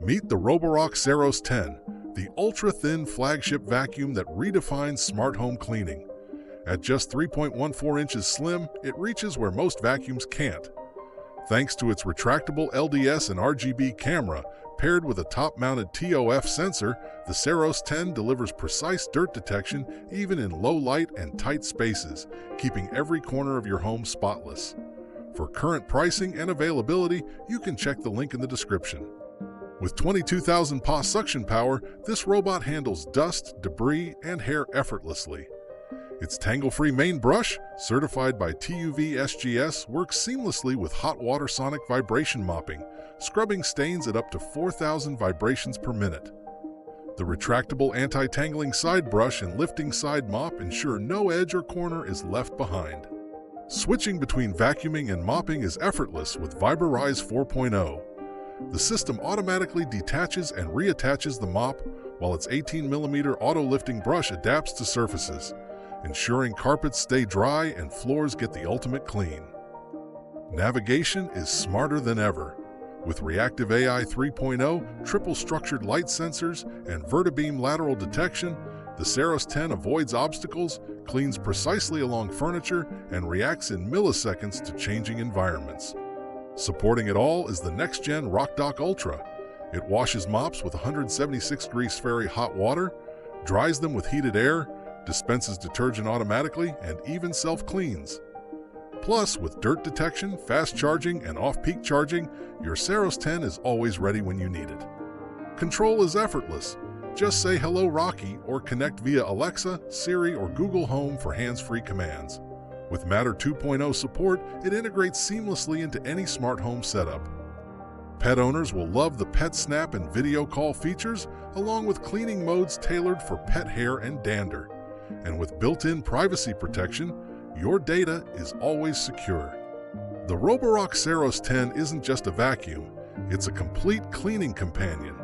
Meet the Roborock Saros 10, the ultra-thin flagship vacuum that redefines smart home cleaning. At just 3.14 inches slim, it reaches where most vacuums can't. Thanks to its retractable LDS and RGB camera, paired with a top-mounted TOF sensor, the Saros 10 delivers precise dirt detection even in low light and tight spaces, keeping every corner of your home spotless. For current pricing and availability, you can check the link in the description. With 22,000 PA suction power, this robot handles dust, debris, and hair effortlessly. Its tangle-free main brush, certified by TUV SGS, works seamlessly with hot water sonic vibration mopping, scrubbing stains at up to 4,000 vibrations per minute. The retractable anti-tangling side brush and lifting side mop ensure no edge or corner is left behind. Switching between vacuuming and mopping is effortless with Roborock 4.0. The system automatically detaches and reattaches the mop, while its 18mm auto-lifting brush adapts to surfaces, ensuring carpets stay dry and floors get the ultimate clean. Navigation is smarter than ever. With Reactive AI 3.0, triple structured light sensors, and vertibeam lateral detection, the Saros 10 avoids obstacles, cleans precisely along furniture, and reacts in milliseconds to changing environments. Supporting it all is the next-gen RockDock Ultra. It washes mops with 176-degree Fahrenheit hot water, dries them with heated air, dispenses detergent automatically, and even self-cleans. Plus, with dirt detection, fast charging, and off-peak charging, your Saros 10 is always ready when you need it. Control is effortless. Just say "Hello Rocky" or connect via Alexa, Siri, or Google Home for hands-free commands. With Matter 2.0 support, it integrates seamlessly into any smart home setup. Pet owners will love the Pet Snap and video call features, along with cleaning modes tailored for pet hair and dander. And with built-in privacy protection, your data is always secure. The Roborock Saros 10 isn't just a vacuum, it's a complete cleaning companion.